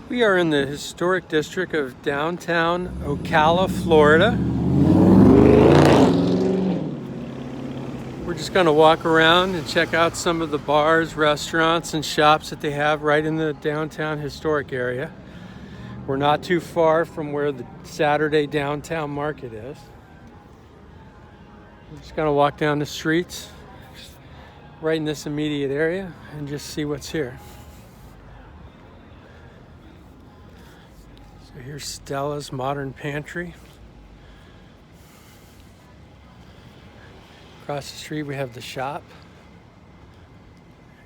We are in the historic district of downtown Ocala, Florida. We're just going to walk around and check out some of the bars, restaurants, and shops that they have right in the downtown historic area. We're not too far from where the Saturday downtown market is. We're just going to walk down the streets right in this immediate area and just see what's here. So here's Stella's Modern Pantry. Across the street we have the shop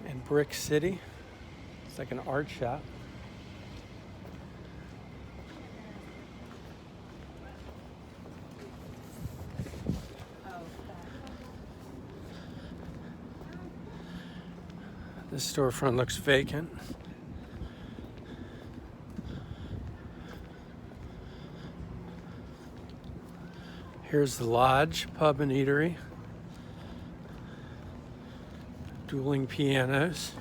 in Brick City. It's like an art shop. This storefront looks vacant. Here's the Lodge Pub and Eatery. Dueling pianos.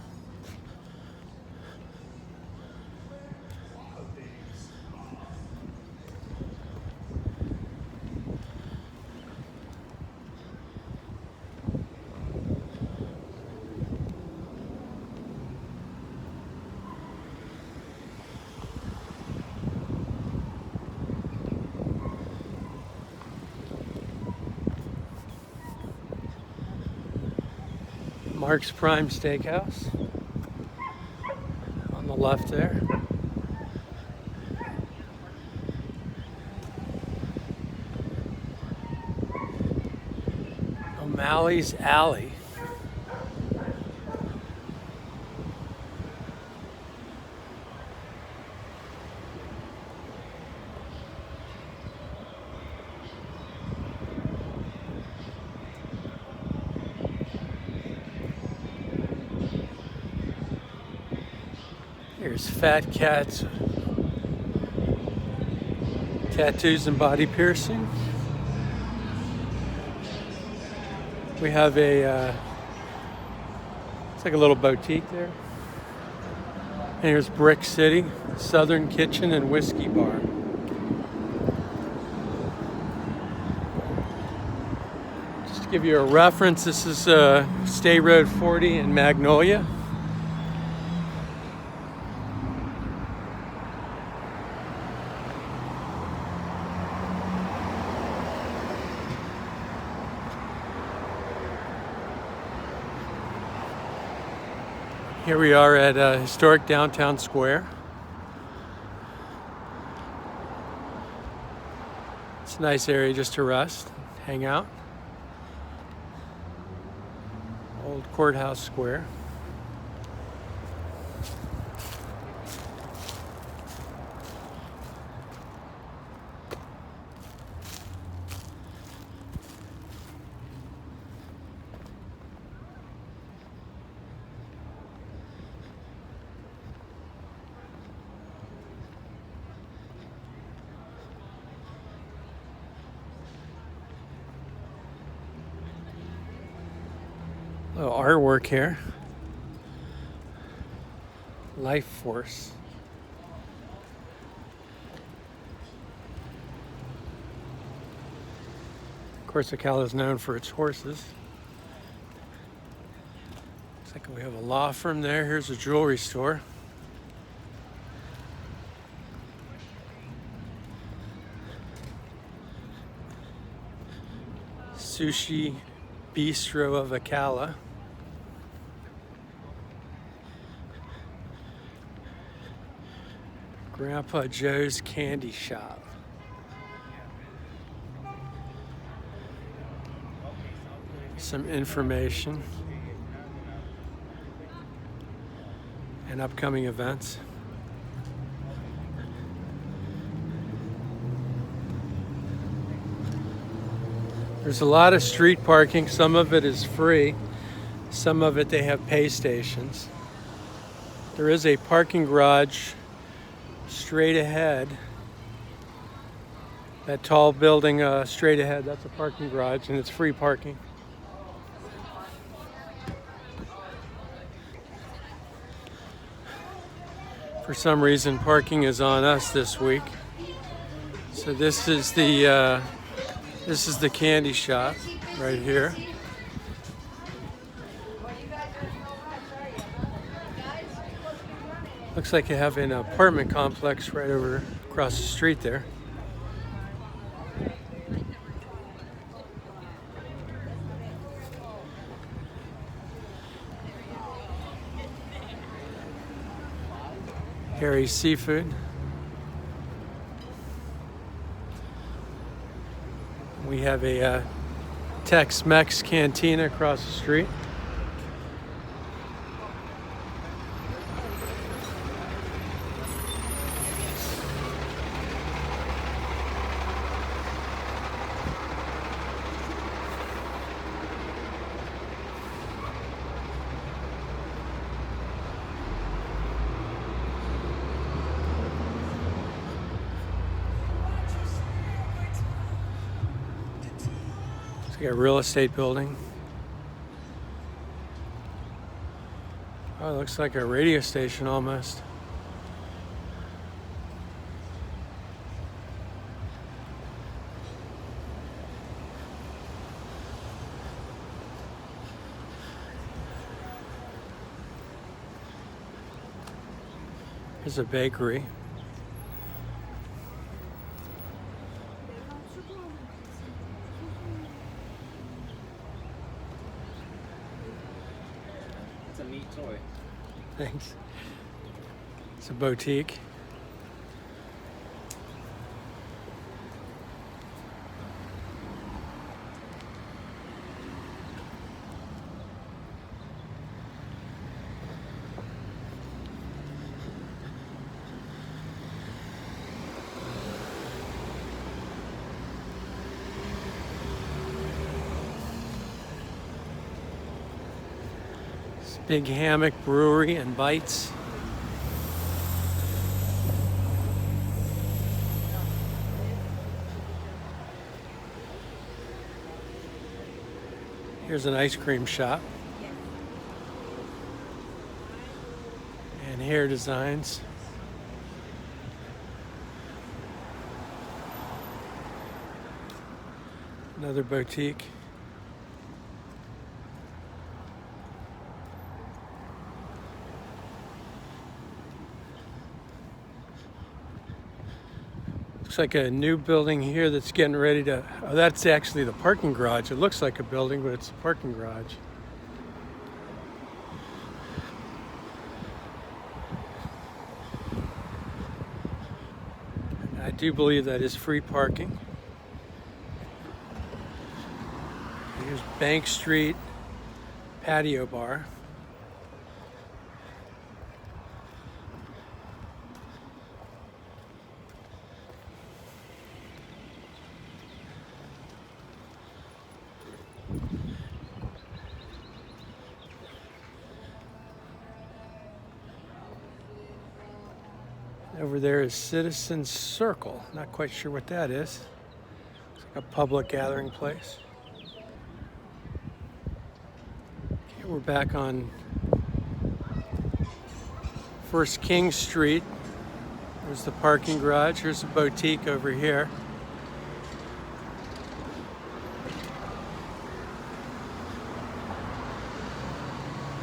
Mark's Prime Steakhouse on the left there. O'Malley's Alley. Here's Fat Cat's Tattoos and Body Piercing. We have a, it's like a little boutique there. And here's Brick City, Southern Kitchen and Whiskey Bar. Just to give you a reference, this is State Road 40 in Magnolia. Here we are at historic downtown square. It's a nice area just to rest, hang out. Old Courthouse Square. Little artwork here. Life Force. Of course, Ocala is known for its horses. Looks like we have a law firm there. Here's a jewelry store. Sushi Bistro of Ocala. Grandpa Joe's Candy Shop. Some information and upcoming events. There's a lot of street parking. Some of it is free. Some of it they have pay stations. There is a parking garage straight ahead. That tall building straight ahead, that's a parking garage and it's free parking. For some reason, parking is on us this week. So this is the candy shop right here. Looks like you have an apartment complex right over across the street there. Harry's Seafood. We have a Tex-Mex cantina across the street. It's like a real estate building. Oh, it looks like a radio station almost. Here's a bakery. It's a neat toy. Thanks. It's a boutique. Big Hammock Brewery and Bites. Here's an ice cream shop. And hair designs. Another boutique. Looks like a new building here that's getting ready to, oh, that's actually the parking garage. It looks like a building, but it's a parking garage. I do believe that is free parking. Here's Bank Street Patio Bar. Over there is Citizen Circle. Not quite sure what that is. It's like a public gathering place. Okay, we're back on First King Street. There's the parking garage. Here's a boutique over here.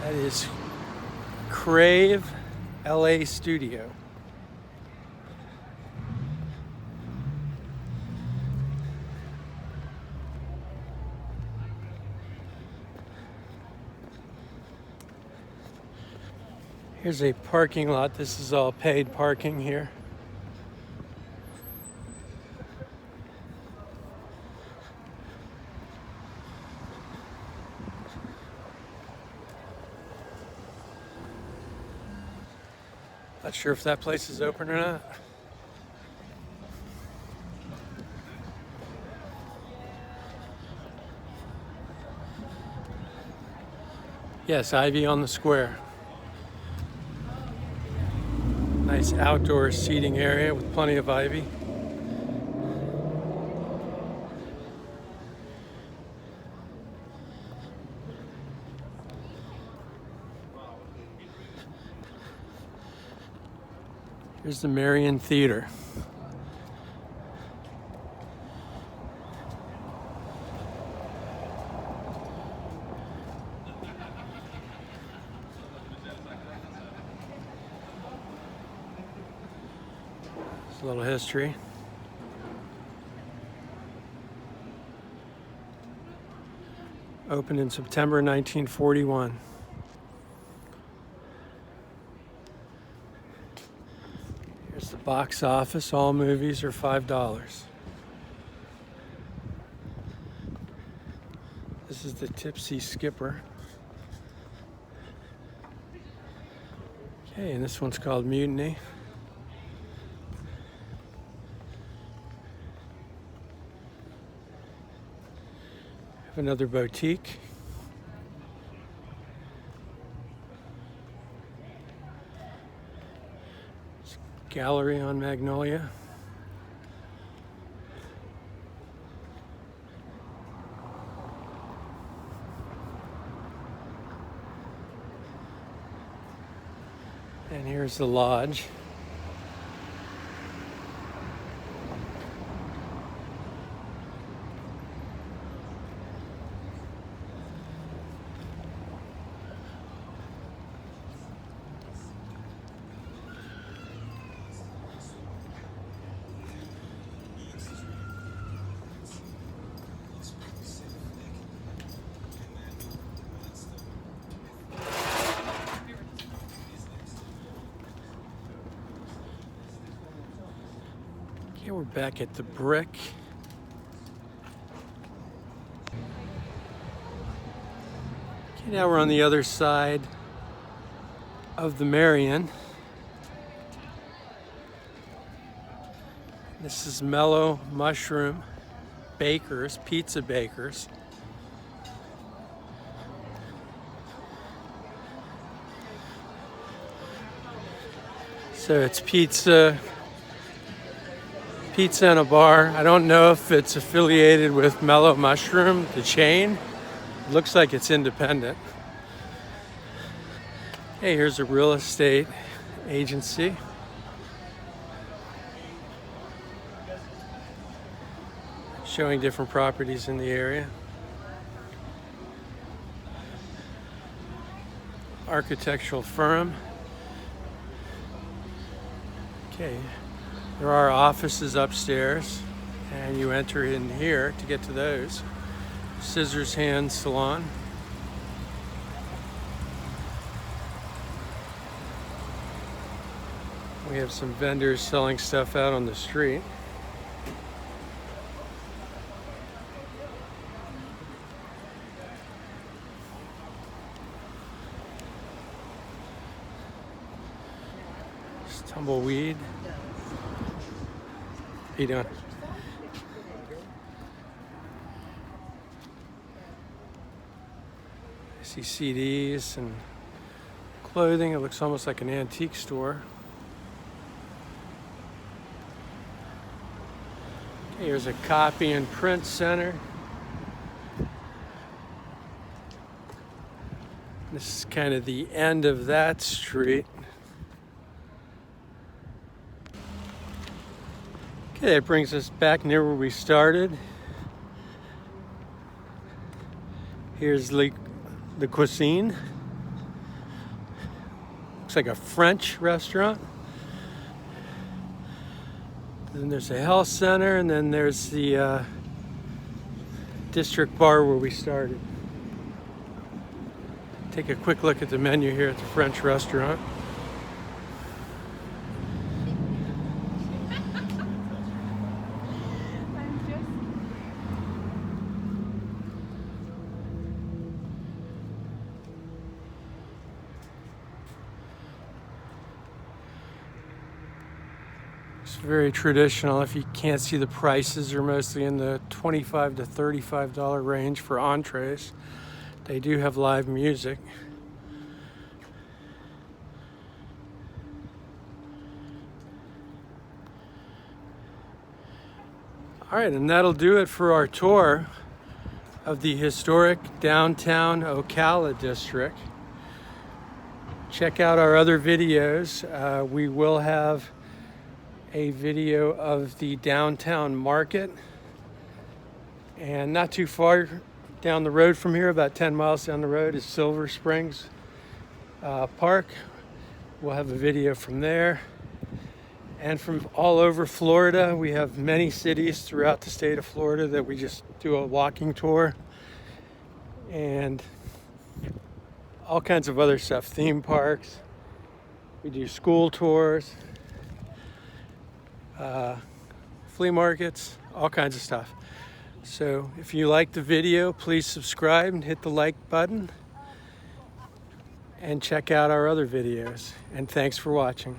That is Crave LA Studio. Here's a parking lot. This is all paid parking here. Not sure if that place is open or not. Yes, Ivy on the Square. Nice outdoor seating area with plenty of ivy. Here's the Marion Theater. It's a little history. Opened in September 1941. Here's the box office. All movies are $5. This is the Tipsy Skipper. Okay, and this one's called Mutiny. Have another boutique. Gallery on Magnolia. And here's the lodge. Okay, we're back at the Brick. Okay, now we're on the other side of the Marion. This is Mellow Mushroom Bakers, Pizza Bakers. So it's pizza and a bar. I don't know if it's affiliated with Mellow Mushroom, the chain. It looks like it's independent. Hey, here's a real estate agency. Showing different properties in the area. Architectural firm. Okay, there are offices upstairs, and you enter in here to get to those. Scissors Hand Salon. We have some vendors selling stuff out on the street. It's Tumbleweed. How you doing? I see CDs and clothing. It looks almost like an antique store. Okay, here's a copy and print center. This is kind of the end of that street. Okay, that brings us back near where we started. Here's the cuisine. Looks like a French restaurant. Then there's a health center, and then there's the district bar where we started. Take a quick look at the menu here at the French restaurant. It's very traditional. If you can't see the prices, are mostly in the $25 to $35 range for entrees. They do have live music. All right, and that'll do it for our tour of the historic downtown Ocala district. Check out our other videos. We will have a video of the downtown market. And not too far down the road from here, about 10 miles down the road, is Silver Springs Park. We'll have a video from there. And from all over Florida, we have many cities throughout the state of Florida that we just do a walking tour. And all kinds of other stuff, theme parks. We do school tours, flea markets, all kinds of stuff. So if you like the video, please subscribe and hit the like button and check out our other videos. And thanks for watching.